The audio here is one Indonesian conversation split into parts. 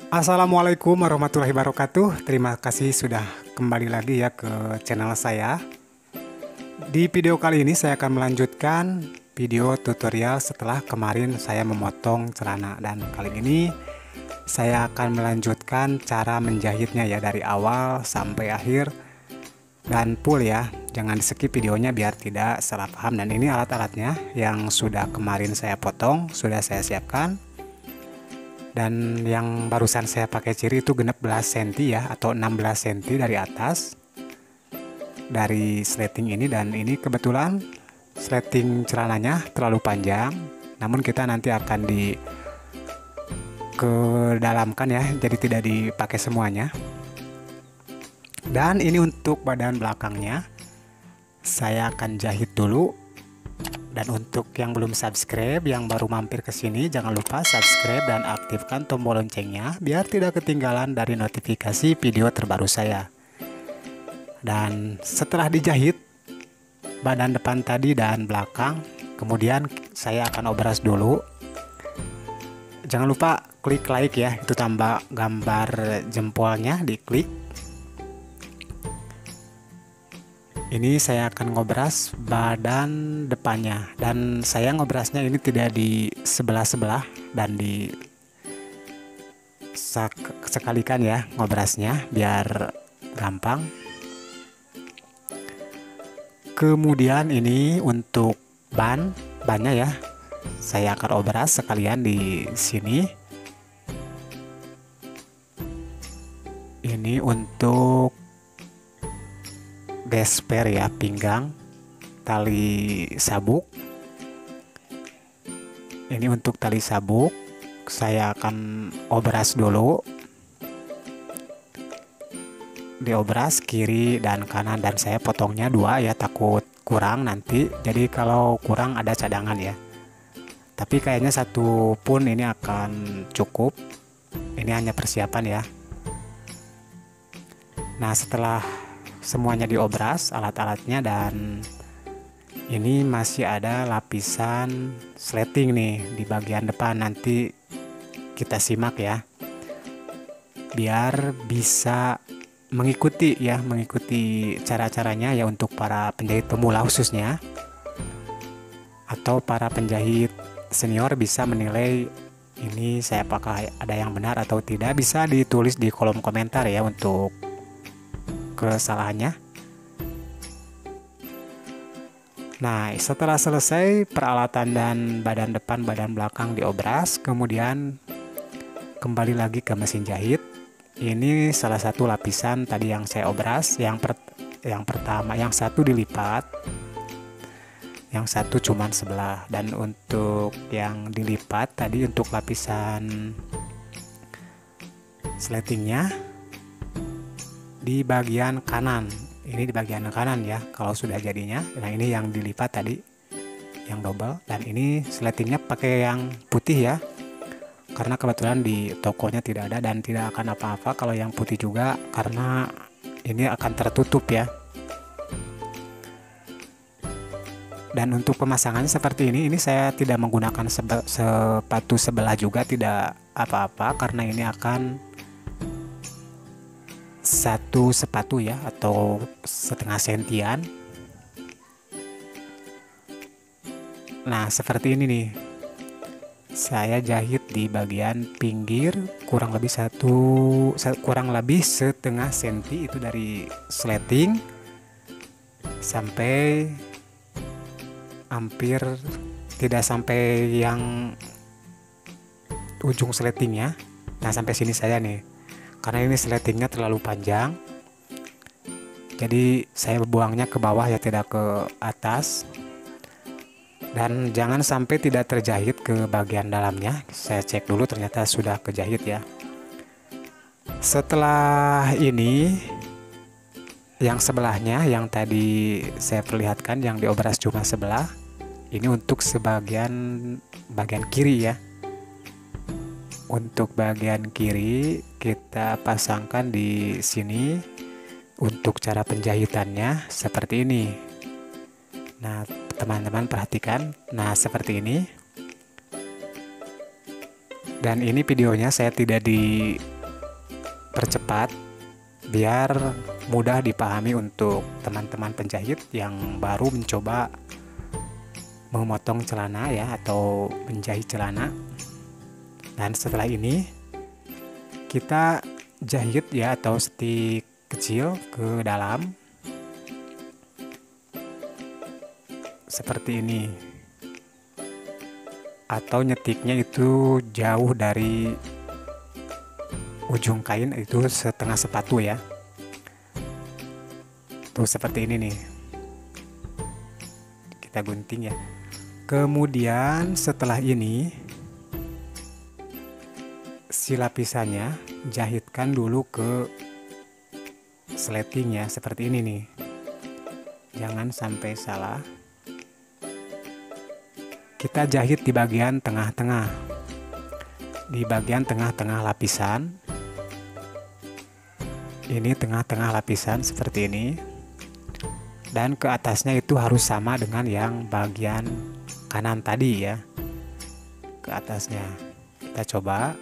Assalamualaikum warahmatullahi wabarakatuh. Terima kasih sudah kembali lagi ya ke channel saya. Di video kali ini saya akan melanjutkan video tutorial setelah kemarin saya memotong celana, dan kali ini saya akan melanjutkan cara menjahitnya ya dari awal sampai akhir dan full ya. Jangan di skip videonya biar tidak salah paham. Dan ini alat-alatnya yang sudah kemarin saya potong, sudah saya siapkan. Dan yang barusan saya pakai ciri itu genep belas cm ya, atau 16 cm dari atas dari sleting ini. Dan ini kebetulan sleting celananya terlalu panjang, namun kita nanti akan di kedalamkan ya, jadi tidak dipakai semuanya. Dan ini untuk badan belakangnya saya akan jahit dulu. Dan untuk yang belum subscribe, yang baru mampir ke sini, jangan lupa subscribe dan aktifkan tombol loncengnya biar tidak ketinggalan dari notifikasi video terbaru saya. Dan setelah dijahit badan depan tadi dan belakang, kemudian saya akan obras dulu. Jangan lupa klik like ya, itu tambah gambar jempolnya diklik. Ini saya akan ngobras badan depannya, dan saya ngobrasnya ini tidak di sebelah-sebelah dan di sekalikan ya ngobrasnya biar gampang. Kemudian ini untuk bannya ya, saya akan obras sekalian di sini. Ini untuk gesper ya, pinggang, tali sabuk. Ini untuk tali sabuk saya akan obras dulu, diobras kiri dan kanan, dan saya potongnya dua ya, takut kurang nanti. Jadi kalau kurang ada cadangan ya, tapi kayaknya satu pun ini akan cukup. Ini hanya persiapan ya. Nah, setelah semuanya diobras alat-alatnya, dan ini masih ada lapisan sleting nih di bagian depan. Nanti kita simak ya biar bisa mengikuti cara-caranya ya, untuk para penjahit pemula khususnya, atau para penjahit senior bisa menilai ini saya apakah ada yang benar atau tidak. Bisa ditulis di kolom komentar ya untuk kesalahannya. Nah, setelah selesai peralatan dan badan depan badan belakang diobras, kemudian kembali lagi ke mesin jahit. Ini salah satu lapisan tadi yang saya obras. Yang pertama, yang satu dilipat, yang satu cuman sebelah. Dan untuk yang dilipat tadi untuk lapisan sletingnya di bagian kanan. Ini di bagian kanan ya kalau sudah jadinya. Nah, ini yang dilipat tadi yang double, dan ini sletingnya pakai yang putih ya, karena kebetulan di tokonya tidak ada dan tidak akan apa-apa kalau yang putih juga, karena ini akan tertutup ya. Dan untuk pemasangannya seperti ini saya tidak menggunakan sepatu sebelah juga, tidak apa-apa, karena ini akan satu sepatu ya, atau setengah sentian. Nah, seperti ini nih saya jahit di bagian pinggir kurang lebih setengah senti itu dari sleting sampai hampir tidak sampai yang ujung sletingnya. Nah, sampai sini saya nih, karena ini sletingnya terlalu panjang, jadi saya buangnya ke bawah ya, tidak ke atas. Dan jangan sampai tidak terjahit ke bagian dalamnya. Saya cek dulu, ternyata sudah kejahit ya. Setelah ini yang sebelahnya, yang tadi saya perlihatkan yang diobras cuma sebelah, ini untuk bagian kiri ya. Untuk bagian kiri kita pasangkan di sini. Untuk cara penjahitannya seperti ini. Nah, teman-teman perhatikan. Nah, seperti ini. Dan ini videonya saya tidak di percepat biar mudah dipahami untuk teman-teman penjahit yang baru mencoba memotong celana ya, atau menjahit celana. Dan setelah ini kita jahit ya, atau stik kecil ke dalam seperti ini, atau nyetiknya itu jauh dari ujung kain, itu setengah sepatu ya. Tuh seperti ini nih, kita gunting ya. Kemudian setelah ini si lapisannya jahitkan dulu ke sleting ya, seperti ini nih, jangan sampai salah. Kita jahit di bagian tengah-tengah, di bagian tengah-tengah lapisan ini, tengah-tengah lapisan seperti ini, dan ke atasnya itu harus sama dengan yang bagian kanan tadi ya, ke atasnya. Kita coba.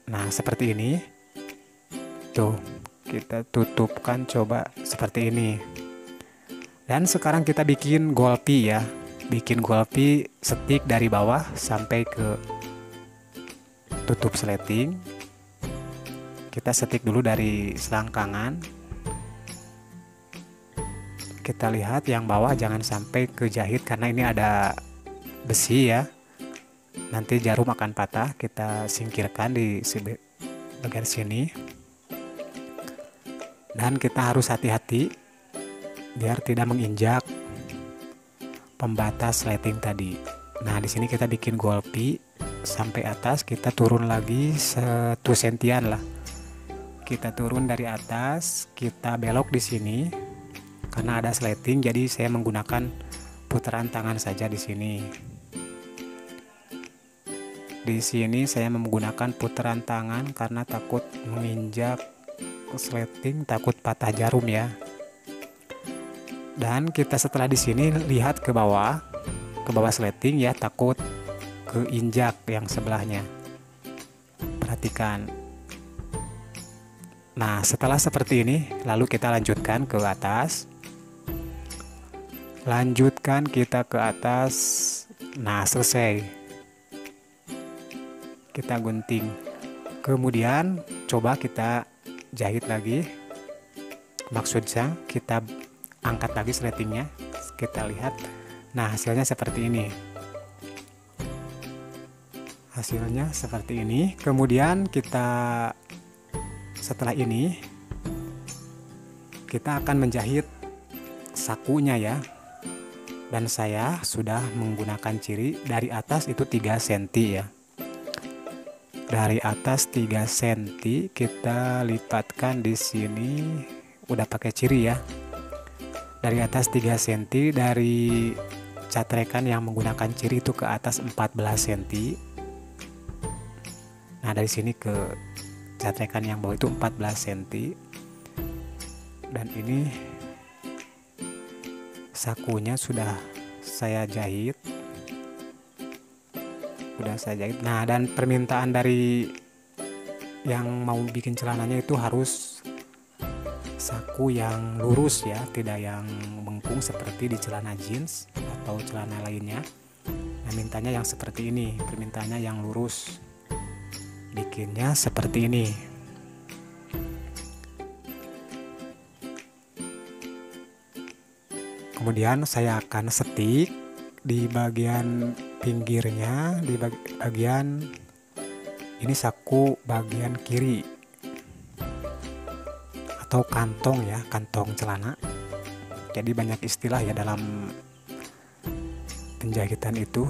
Nah seperti ini tuh, kita tutupkan coba seperti ini. Dan sekarang kita bikin golpi ya, bikin golpi stik dari bawah sampai ke tutup sleting. Kita stik dulu dari selangkangan, kita lihat yang bawah jangan sampai kejahit karena ini ada besi ya, nanti jarum akan patah. Kita singkirkan di bagian sini, dan kita harus hati-hati biar tidak menginjak pembatas sleting tadi. Nah di sini kita bikin golpi sampai atas, kita turun lagi 1 sentian lah. Kita turun dari atas, kita belok di sini karena ada sleting, jadi saya menggunakan putaran tangan saja di sini. Di sini saya menggunakan putaran tangan karena takut menginjak sleting, takut patah jarum ya. Dan kita setelah di sini lihat ke bawah sleting ya, takut keinjak yang sebelahnya. Perhatikan. Nah setelah seperti ini, lalu kita lanjutkan ke atas. Lanjutkan kita ke atas. Nah selesai, kita gunting. Kemudian coba kita jahit lagi, maksudnya kita angkat lagi sletingnya, kita lihat. Nah hasilnya seperti ini, hasilnya seperti ini. Kemudian kita setelah ini kita akan menjahit sakunya ya, dan saya sudah menggunakan ciri dari atas itu 3 cm ya. Dari atas 3 cm kita lipatkan di sini, udah pakai ciri ya. Dari atas 3 cm, dari catrekan yang menggunakan ciri itu ke atas 14 cm. Nah dari sini ke catrekan yang bawah itu 14 cm. Dan ini sakunya sudah saya jahit, Nah dan permintaan dari yang mau bikin celananya itu harus saku yang lurus ya, tidak yang mengkung seperti di celana jeans atau celana lainnya. Nah mintanya yang seperti ini, permintaannya yang lurus, bikinnya seperti ini. Kemudian saya akan stik di bagian pinggirnya, di bagian ini saku bagian kiri atau kantong ya, kantong celana. Jadi banyak istilah ya dalam penjahitan itu,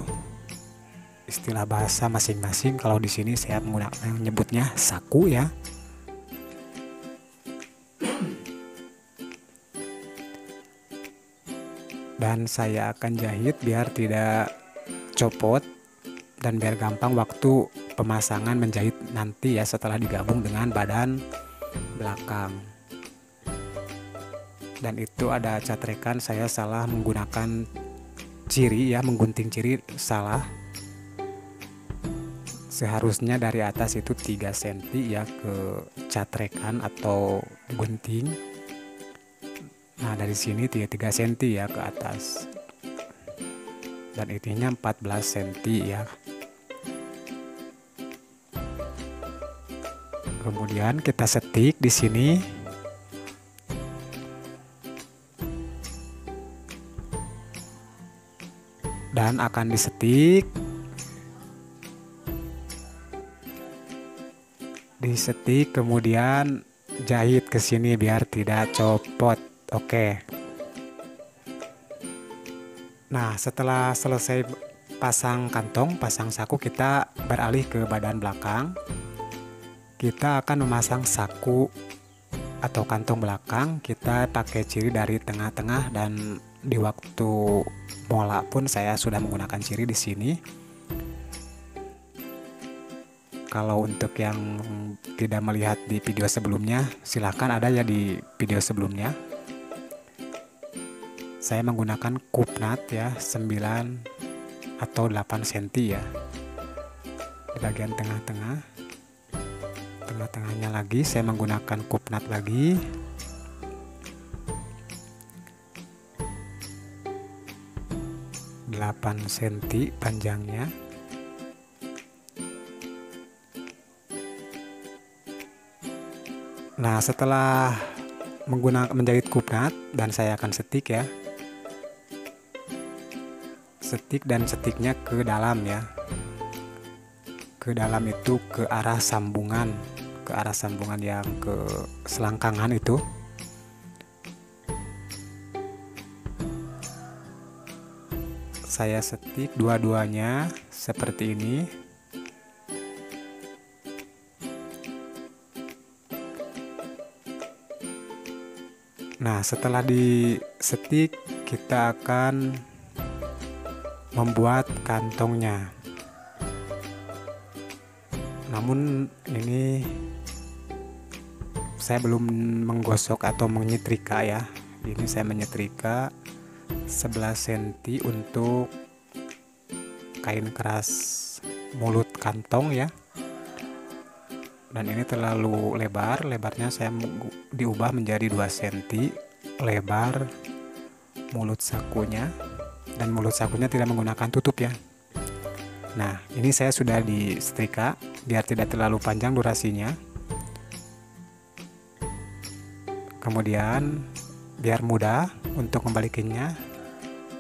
istilah bahasa masing-masing. Kalau di sini saya menyebutnya saku ya. Dan saya akan jahit biar tidak copot dan biar gampang waktu pemasangan menjahit nanti ya, setelah digabung dengan badan belakang. Dan itu ada catrekan, saya salah menggunakan ciri ya, menggunting ciri salah. seharusnya dari atas itu 3 cm ya ke catrekan atau gunting. Nah dari sini 3 cm ya ke atas, dan ininya 14 cm ya. Kemudian kita setik di sini. Dan akan disetik. Disetik kemudian jahit ke sini biar tidak copot. Oke. Nah, setelah selesai pasang kantong, pasang saku, kita beralih ke badan belakang. Kita akan memasang saku atau kantong belakang. Kita pakai ciri dari tengah-tengah, dan di waktu mola pun saya sudah menggunakan ciri di sini. Kalau untuk yang tidak melihat di video sebelumnya, silahkan ada ya di video sebelumnya. Saya menggunakan kupnat ya 9 atau 8 cm ya. Di bagian tengah-tengah. Tengah-tengahnya lagi saya menggunakan kupnat lagi. Delapan cm panjangnya. Nah, setelah menjahit kupnat, dan saya akan setik ya. Setik, dan setiknya ke dalam ya. Ke dalam itu ke arah sambungan, yang ke selangkangan itu. Saya setik dua-duanya seperti ini. Nah, setelah disetik, kita akan membuat kantongnya. Namun ini saya belum menggosok atau menyetrika ya. Ini saya menyetrika 11 cm untuk kain keras mulut kantong ya. Dan ini terlalu lebar, lebarnya saya diubah menjadi 2 cm lebar mulut sakunya, dan mulut sakunya tidak menggunakan tutup ya. Nah, ini saya sudah disetrika biar tidak terlalu panjang durasinya. Kemudian biar mudah untuk membalikinnya,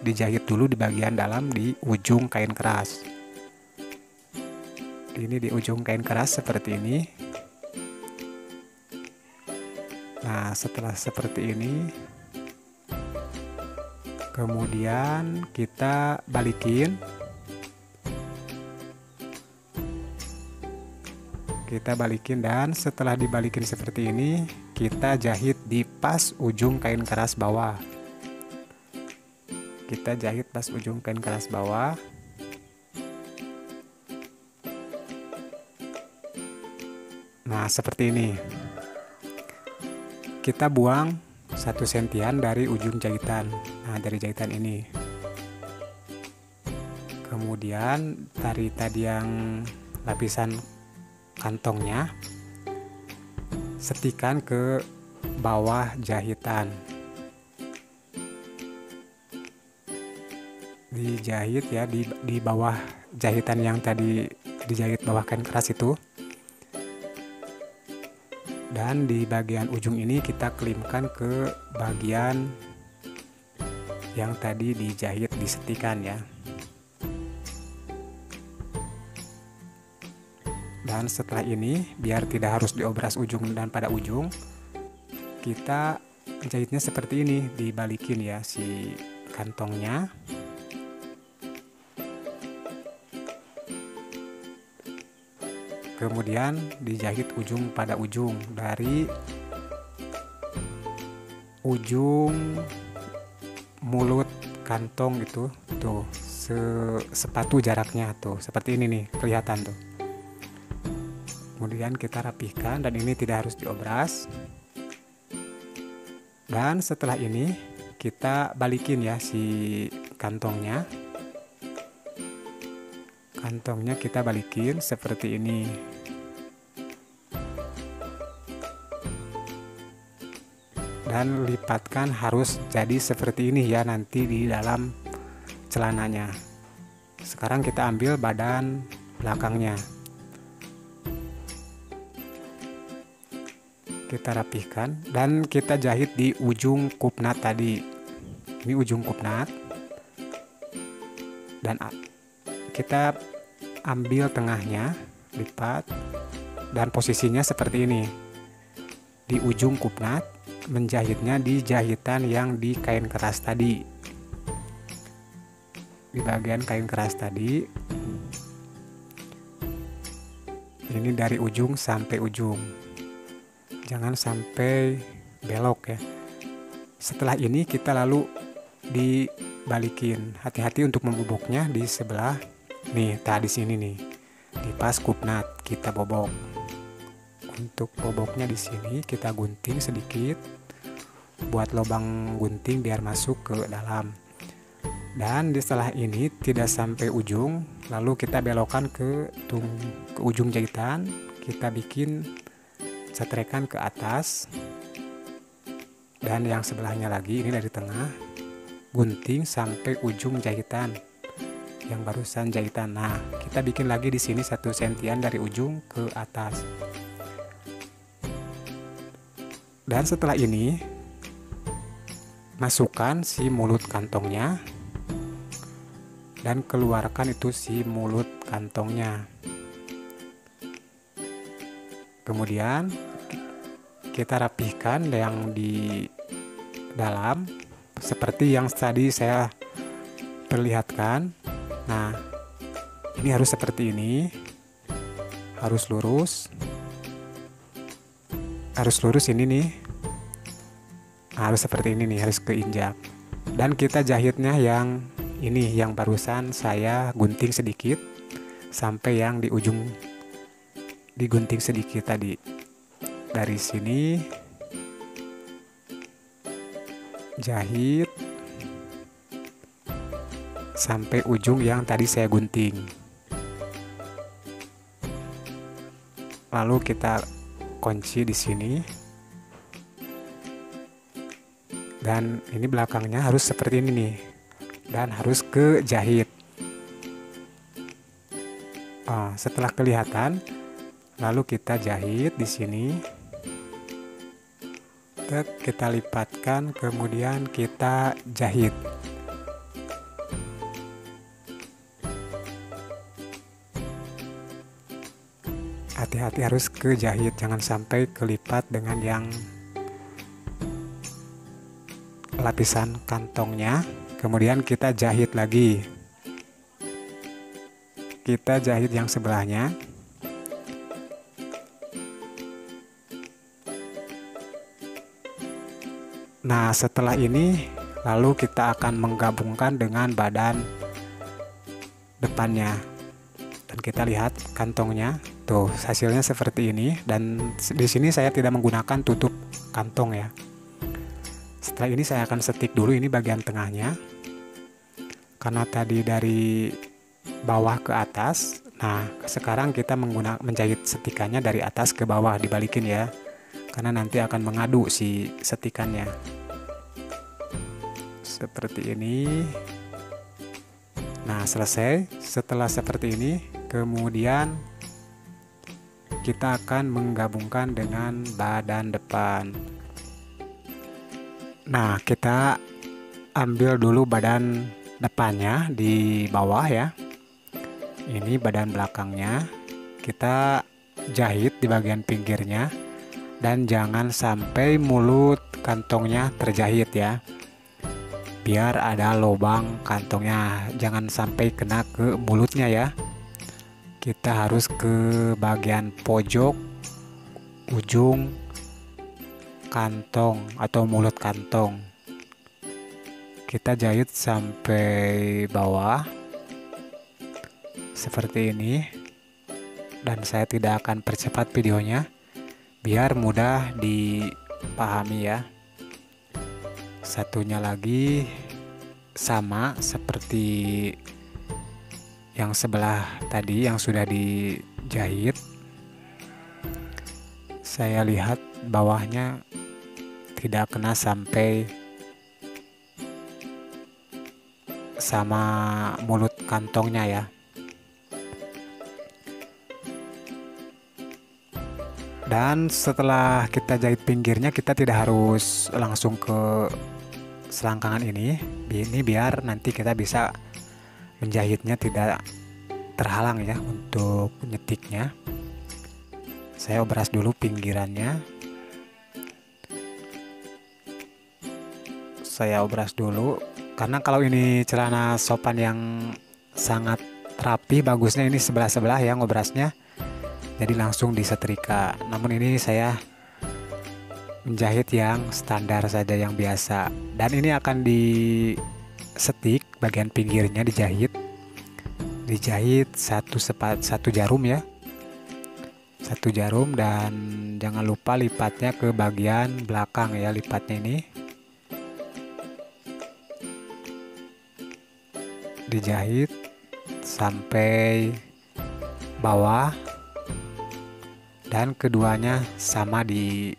dijahit dulu di bagian dalam di ujung kain keras. Ini di ujung kain keras seperti ini. Nah, setelah seperti ini, kemudian kita balikin. Dan setelah dibalikin seperti ini, kita jahit di pas ujung kain keras bawah. Kita jahit pas ujung kain keras bawah. Nah, seperti ini. Kita buang 1 sentian dari ujung jahitan. Nah, dari jahitan ini. Kemudian dari tadi yang lapisan kantongnya, setikan ke bawah jahitan. Dijahit ya di bawah jahitan yang tadi dijahit bawah kain keras itu. Dan di bagian ujung ini kita kelimkan ke bagian yang tadi dijahit, disetikan ya. Dan setelah ini, biar tidak harus diobras ujung dan pada ujung, kita jahitnya seperti ini, dibalikin ya si kantongnya. Kemudian dijahit ujung pada ujung, dari ujung mulut kantong itu tuh sepatu jaraknya tuh seperti ini nih, kelihatan tuh. Kemudian kita rapihkan, dan ini tidak harus diobras. Dan setelah ini kita balikin ya si kantongnya. kantongnya kita balikin seperti ini. Dan lipatkan harus jadi seperti ini ya nanti di dalam celananya. Sekarang kita ambil badan belakangnya. Kita rapihkan dan kita jahit di ujung kupnat tadi. Ini ujung kupnat. Dan kita ambil tengahnya, lipat, dan posisinya seperti ini. Di ujung kupnat, menjahitnya di jahitan yang di kain keras tadi. Di bagian kain keras tadi. Ini dari ujung sampai ujung. Jangan sampai belok ya. Setelah ini kita lalu dibalikin. Hati-hati untuk memboboknya di sebelah nih, di sini nih. Di pas kupnat kita bobok. Untuk boboknya di sini kita gunting sedikit. Buat lubang gunting biar masuk ke dalam. Dan setelah ini tidak sampai ujung, lalu kita belokkan ke ujung jahitan. Kita bikin setrekan ke atas. Dan yang sebelahnya lagi ini dari tengah, gunting sampai ujung jahitan yang barusan jahitan. Nah, kita bikin lagi di sini 1 sentian dari ujung ke atas. Dan setelah ini masukkan si mulut kantongnya dan keluarkan itu si mulut kantongnya. Kemudian kita rapihkan yang di dalam seperti yang tadi saya perlihatkan. Nah, ini harus seperti ini, harus lurus ini nih, harus seperti ini nih, harus keinjak. Dan kita jahitnya yang ini, yang barusan saya gunting sedikit sampai yang di ujung digunting sedikit tadi. Dari sini jahit sampai ujung yang tadi saya gunting. Lalu kita kunci di sini. Dan ini belakangnya harus seperti ini nih. Dan harus ke jahit. Setelah kelihatan, lalu kita jahit di sini. Kita lipatkan, kemudian kita jahit. Hati-hati harus ke jahit, jangan sampai kelipat dengan yang lapisan kantongnya. Kemudian kita jahit lagi. Kita jahit yang sebelahnya. Nah, setelah ini lalu kita akan menggabungkan dengan badan depannya. Dan kita lihat kantongnya. Tuh, hasilnya seperti ini. Dan di sini saya tidak menggunakan tutup kantong ya. Setelah ini saya akan setik dulu ini bagian tengahnya. Karena tadi dari bawah ke atas. Nah, sekarang kita menjahit setikannya dari atas ke bawah, dibalikin ya. Karena nanti akan mengadu si setikannya. Seperti ini. Nah, selesai. Setelah seperti ini, kemudian kita akan menggabungkan dengan badan depan. Nah, kita ambil dulu badan depannya di bawah ya. Ini badan belakangnya. Kita jahit di bagian pinggirnya. Dan jangan sampai mulut kantongnya terjahit ya. Biar ada lubang kantongnya. Jangan sampai kena ke mulutnya ya. Kita harus ke bagian pojok ujung kantong atau mulut kantong. Kita jahit sampai bawah seperti ini. Dan saya tidak akan percepat videonya biar mudah dipahami ya. Satunya lagi sama seperti yang sebelah tadi yang sudah dijahit, saya lihat bawahnya tidak kena sampai sama mulut kantongnya ya. Dan setelah kita jahit pinggirnya, kita tidak harus langsung ke selangkangan ini biar nanti kita bisa menjahitnya tidak terhalang ya untuk nyetiknya. Saya obras dulu pinggirannya. Saya obras dulu karena kalau ini celana sopan yang sangat rapi, bagusnya ini sebelah-sebelah ya ngobrasnya. Jadi langsung disetrika. Namun ini saya menjahit yang standar saja, yang biasa. Dan ini akan disetik bagian pinggirnya, dijahit satu jarum ya, satu jarum. Dan jangan lupa lipatnya ke bagian belakang ya, lipatnya ini dijahit sampai bawah. Dan keduanya sama di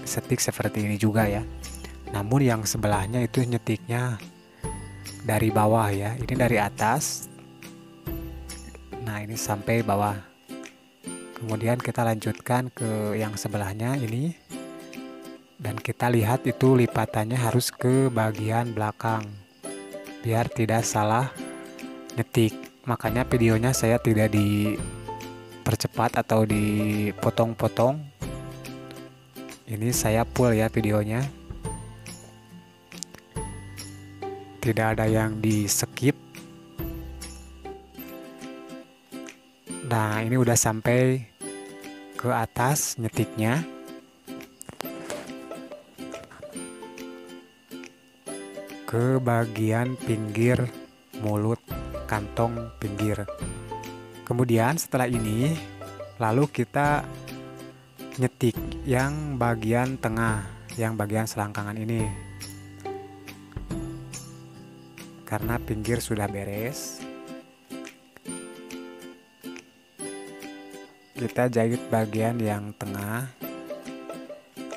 setik seperti ini juga ya. Namun yang sebelahnya itu nyetiknya dari bawah ya. Ini dari atas. Nah, ini sampai bawah. Kemudian kita lanjutkan ke yang sebelahnya ini. Dan kita lihat itu lipatannya harus ke bagian belakang, biar tidak salah nyetik. Makanya videonya saya tidak dipercepat atau dipotong-potong. Ini saya full ya videonya, tidak ada yang di skip. Nah, ini udah sampai ke atas nyetiknya. Ke bagian pinggir mulut kantong pinggir. Kemudian setelah ini lalu kita nyetik yang bagian tengah, yang bagian selangkangan ini. Karena pinggir sudah beres, kita jahit bagian yang tengah.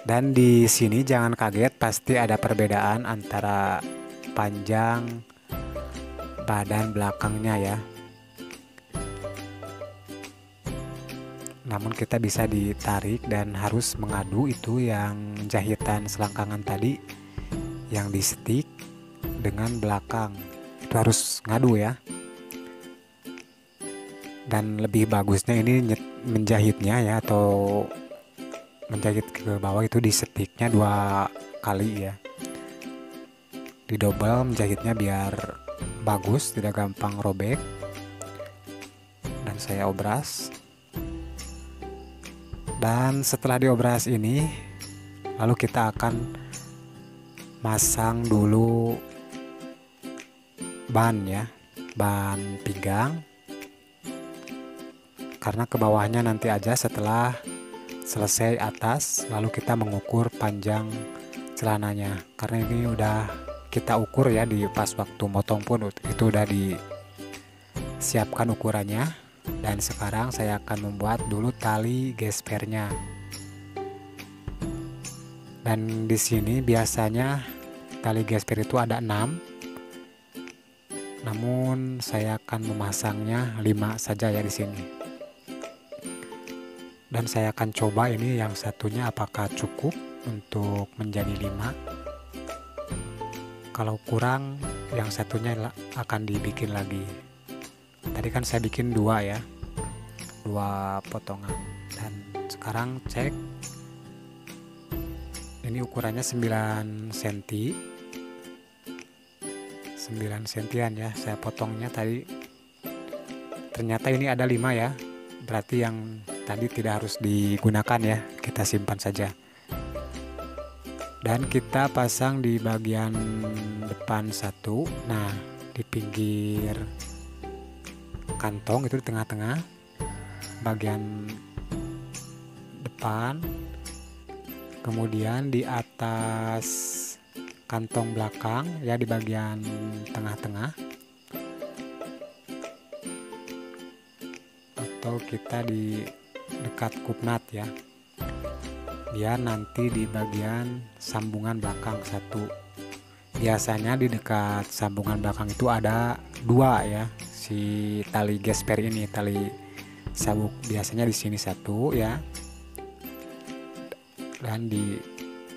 Dan di sini jangan kaget, pasti ada perbedaan antara panjang badan belakangnya ya. Namun kita bisa ditarik dan harus mengadu itu yang jahitan selangkangan tadi yang disetik dengan belakang. Itu harus ngadu ya. Dan lebih bagusnya ini menjahitnya ya, atau menjahit ke bawah itu disetiknya 2 kali ya. Didobel menjahitnya biar bagus, tidak gampang robek. Dan saya obras. Dan setelah diobras ini, lalu kita akan masang dulu ban ya, ban pinggang. Karena ke bawahnya nanti aja setelah selesai atas, lalu kita mengukur panjang celananya. Karena ini udah kita ukur ya, di pas waktu motong pun itu udah disiapkan ukurannya. Dan sekarang saya akan membuat dulu tali gespernya. Dan di sini biasanya tali gesper itu ada 6. Namun saya akan memasangnya 5 saja ya di sini. Dan saya akan coba ini yang satunya apakah cukup untuk menjadi 5. Kalau kurang, yang satunya akan dibikin lagi. Tadi kan saya bikin 2 ya, 2 potongan. Dan sekarang cek, ini ukurannya 9 cm, 9 sentian ya. Saya potongnya tadi, ternyata ini ada 5 ya. Berarti yang tadi tidak harus digunakan ya, kita simpan saja. Dan kita pasang di bagian depan 1. Nah, di pinggir kantong itu di tengah-tengah bagian depan, kemudian di atas kantong belakang ya, di bagian tengah-tengah. atau kita di dekat kupnat ya, biar nanti di bagian sambungan belakang satu. Biasanya di dekat sambungan belakang itu ada dua ya, si tali gesper ini, tali sabuk. Biasanya di sini satu ya, dan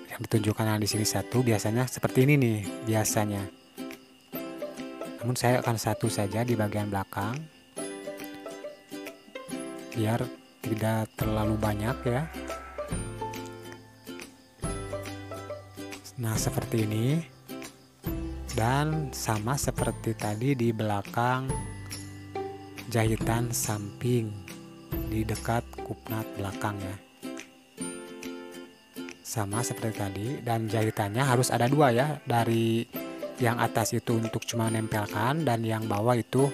yang ditunjukkan di sini satu. Biasanya seperti ini nih biasanya. Namun saya akan satu saja di bagian belakang, biar tidak terlalu banyak ya. Nah seperti ini, dan sama seperti tadi di belakang jahitan samping di dekat kupnat belakang ya, sama seperti tadi. Dan jahitannya harus ada dua ya, dari yang atas itu untuk cuma nempelkan, dan yang bawah itu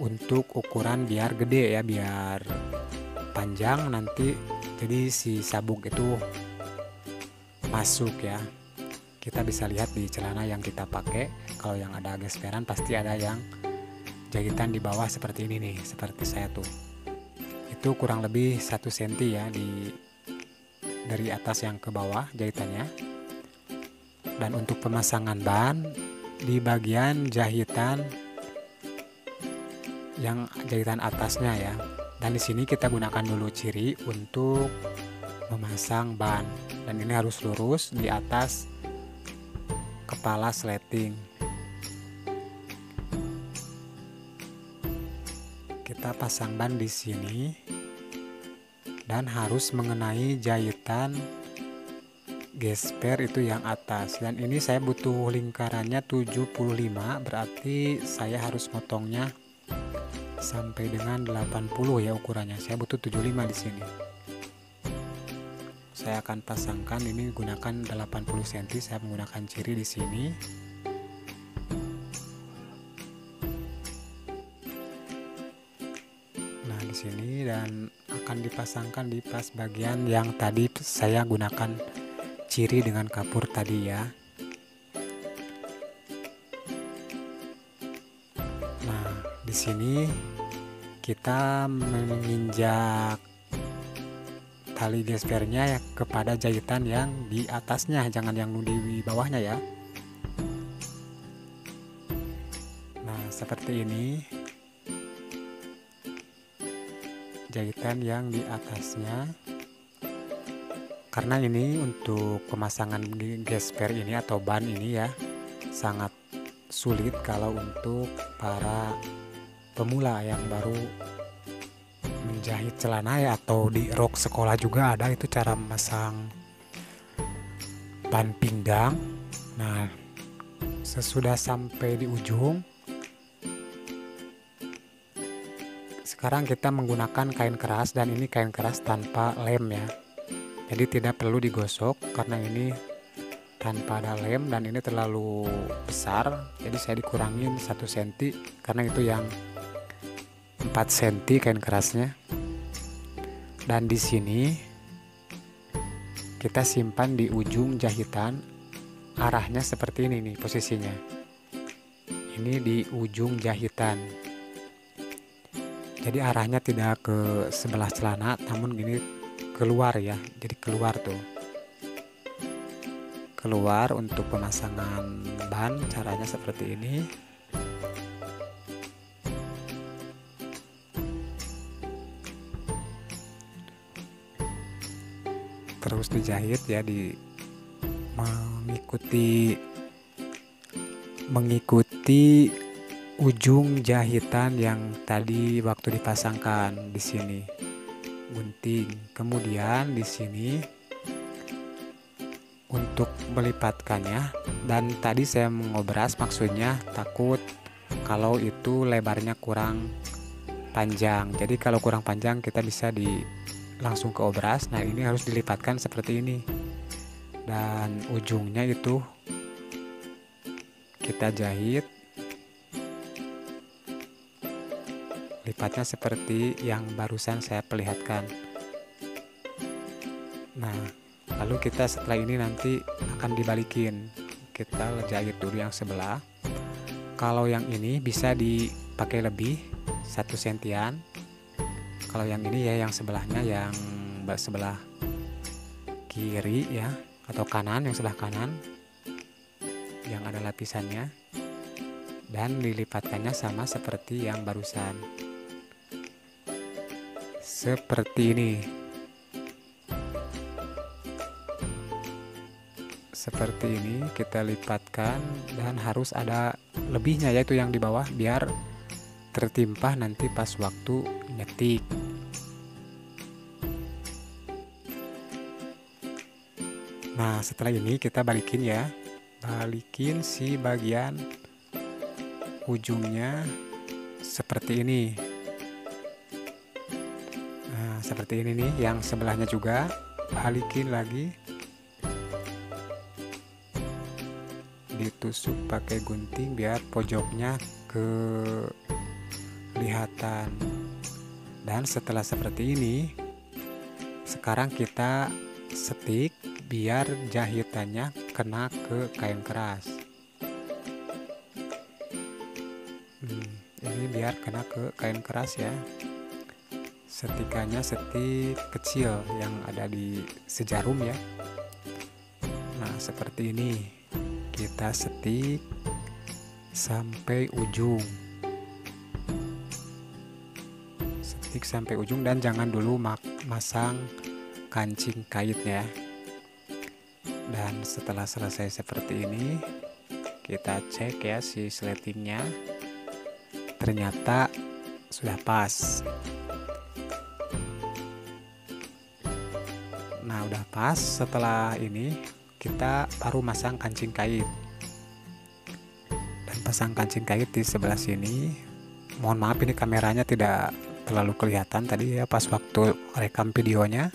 untuk ukuran biar gede ya, biar panjang nanti jadi si sabuk itu masuk ya. Kita bisa lihat di celana yang kita pakai, kalau yang ada gesperan pasti ada yang jahitan di bawah seperti ini nih, seperti saya tuh. Itu kurang lebih 1 cm ya, dari atas yang ke bawah jahitannya. Dan untuk pemasangan ban di bagian jahitan yang jahitan atasnya ya. Dan di sini kita gunakan dulu ciri untuk memasang ban, dan ini harus lurus di atas kepala sleting. Kita pasang ban di sini dan harus mengenai jahitan gesper itu yang atas. Dan ini saya butuh lingkarannya 75, berarti saya harus motongnya sampai dengan 80 ya ukurannya. Saya butuh 75 di sini. Saya akan pasangkan ini gunakan 80 cm. Saya menggunakan ciri di sini. Nah, di sini, dan akan dipasangkan di pas bagian yang tadi saya gunakan ciri dengan kapur tadi ya. Nah, di sini kita menginjak tali gespernya ya kepada jahitan yang di atasnya, jangan yang di bawahnya ya. Nah, seperti ini jahitan yang di atasnya. Karena ini untuk pemasangan gesper ini atau ban ini ya sangat sulit kalau untuk para pemula yang baru menjahit celana ya, atau di rok sekolah juga ada itu cara memasang ban pinggang. Nah, sesudah sampai di ujung, sekarang kita menggunakan kain keras, dan ini kain keras tanpa lem ya. Jadi tidak perlu digosok karena ini tanpa ada lem, dan ini terlalu besar. Jadi saya dikurangin 1 cm karena itu yang 4 cm kain kerasnya. Dan di sini kita simpan di ujung jahitan, arahnya seperti ini nih posisinya. Ini di ujung jahitan. Jadi arahnya tidak ke sebelah celana, namun ini keluar ya, jadi keluar tuh, keluar. Untuk pemasangan ban caranya seperti ini. Terus dijahit ya, mengikuti ujung jahitan yang tadi waktu dipasangkan di sini. Gunting. Kemudian di sini untuk melipatkannya, dan tadi saya mengobras, maksudnya takut kalau itu lebarnya kurang panjang. Jadi kalau kurang panjang kita bisa langsung ke obras. Nah, ini harus dilipatkan seperti ini, dan ujungnya itu kita jahit. Lipatnya seperti yang barusan saya perlihatkan. Nah, lalu kita setelah ini nanti akan dibalikin. Kita jahit dulu yang sebelah. Kalau yang ini bisa dipakai lebih 1 sentian. Kalau yang ini ya yang sebelahnya, yang sebelah kiri ya, atau kanan, yang sebelah kanan yang ada lapisannya, dan dilipatkannya sama seperti yang barusan, seperti ini. Seperti ini kita lipatkan, dan harus ada lebihnya yaitu yang di bawah, biar tertimpa nanti pas waktu nyetik. Nah, setelah ini kita balikin ya. Balikin si bagian ujungnya seperti ini. Nah, seperti ini nih, yang sebelahnya juga balikin lagi. Ditusuk pakai gunting biar pojoknya kelihatan. Dan setelah seperti ini, sekarang kita setik biar jahitannya kena ke kain keras. Ini biar kena ke kain keras ya. Setikannya setik kecil yang ada di sejarum ya. Nah, seperti ini kita setik sampai ujung. Setik sampai ujung, dan jangan dulu masang kancing kaitnya. Dan setelah selesai seperti ini, kita cek ya si sletingnya, ternyata sudah pas. Nah, udah pas. Setelah ini kita baru masang kancing kait, dan pasang kancing kait di sebelah sini. Mohon maaf ini kameranya tidak terlalu kelihatan tadi ya pas waktu rekam videonya,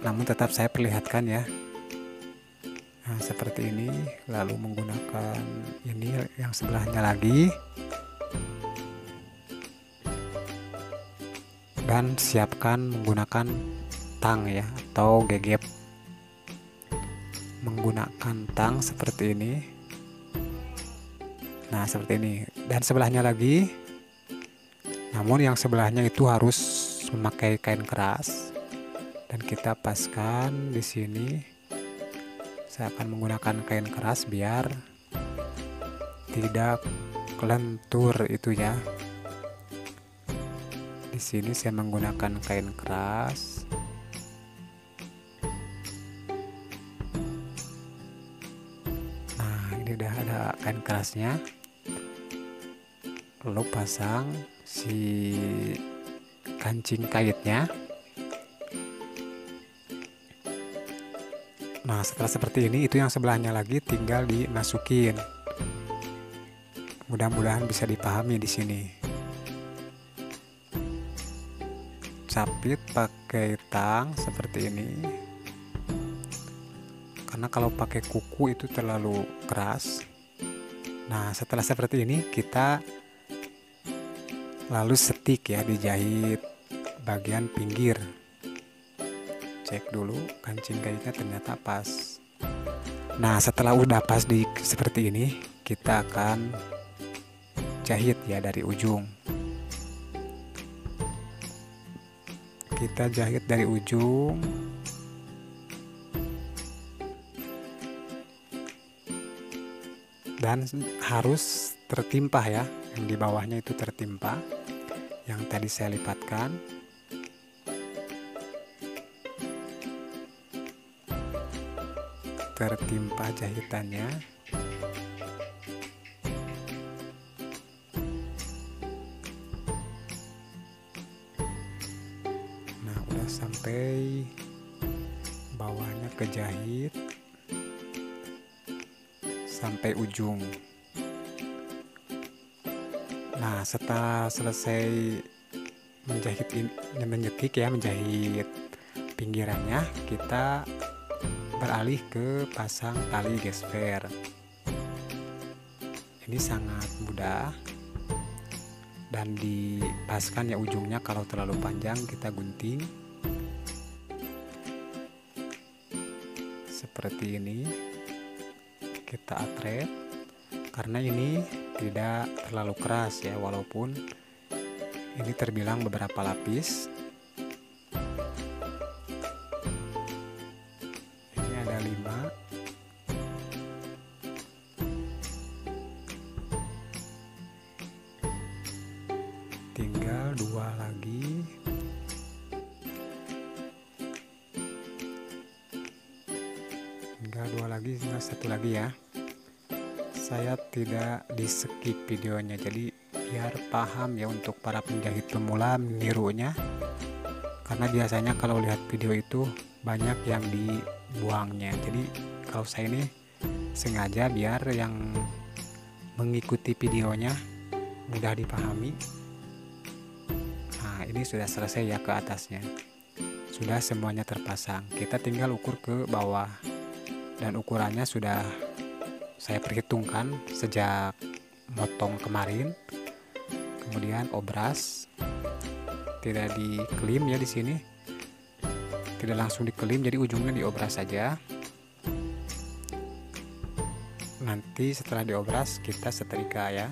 namun tetap saya perlihatkan ya. Nah, seperti ini. Lalu menggunakan ini yang sebelahnya lagi, dan siapkan menggunakan tang ya, atau gegep. Menggunakan tang seperti ini. Nah, seperti ini. Dan sebelahnya lagi, namun yang sebelahnya itu harus memakai kain keras. Dan kita paskan di sini. Saya akan menggunakan kain keras biar tidak kelentur itu ya. Di sini saya menggunakan kain keras. Nah, ini udah ada kain kerasnya. Lalu pasang si kancing kaitnya. Nah, setelah seperti ini, itu yang sebelahnya lagi tinggal dimasukin. Mudah-mudahan bisa dipahami di sini. Capit pakai tang seperti ini. Karena kalau pakai kuku itu terlalu keras. Nah, setelah seperti ini kita lalu setik ya, dijahit bagian pinggir. Cek dulu kancing kaitnya, ternyata pas. Nah, setelah udah pas seperti ini, kita akan jahit ya dari ujung. Kita jahit dari ujung. Dan harus tertimpa ya, yang di bawahnya itu tertimpa, yang tadi saya lipatkan. Tertimpa jahitannya. Nah, udah sampai bawahnya kejahit sampai ujung. Nah, setelah selesai menjahit pinggirannya, kita beralih ke pasang tali gesper. Ini sangat mudah, dan dipaskan ya ujungnya. Kalau terlalu panjang kita gunting seperti ini. Kita atret karena ini tidak terlalu keras ya, walaupun Ini terbilang beberapa lapis. Ini ada 5. Tinggal 2 lagi. Tinggal 2 lagi, tinggal 1 lagi ya. Saya tidak di skip videonya, jadi biar paham ya untuk para penjahit pemula menirunya, karena biasanya kalau lihat video itu banyak yang dibuangnya. Jadi kalau saya ini sengaja biar yang mengikuti videonya mudah dipahami. Nah, ini sudah selesai ya, ke atasnya sudah semuanya terpasang. Kita tinggal ukur ke bawah, dan ukurannya sudah saya perhitungkan sejak motong kemarin. Kemudian obras tidak dikelim ya, di sini tidak langsung dikelim, jadi ujungnya diobras saja. Nanti setelah diobras kita setrika ya.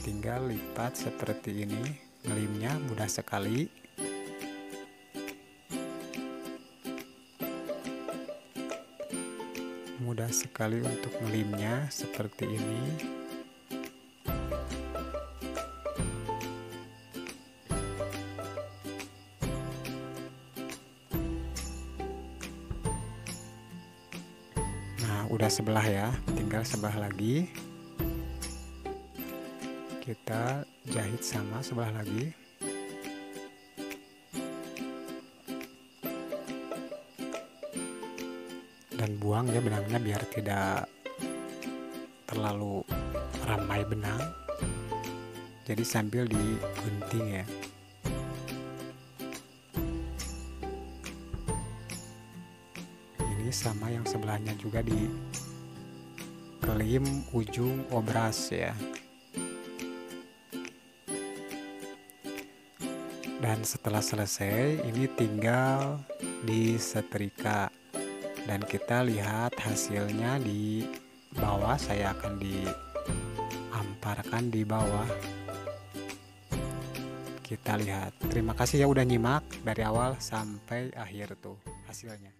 Tinggal lipat seperti ini, ngelimnya mudah sekali. Mudah sekali untuk ngelimnya seperti ini. Nah, udah sebelah ya, tinggal sebelah lagi. Kita jahit sama sebelah lagi. Dan buang ya benangnya biar tidak terlalu ramai benang. Jadi sambil digunting ya. Ini sama yang sebelahnya juga dikelim ujung obras ya. Dan setelah selesai ini tinggal disetrika. Dan kita lihat hasilnya di bawah. Saya akan diamparkan di bawah. Kita lihat. Terima kasih ya udah nyimak dari awal sampai akhir tuh hasilnya.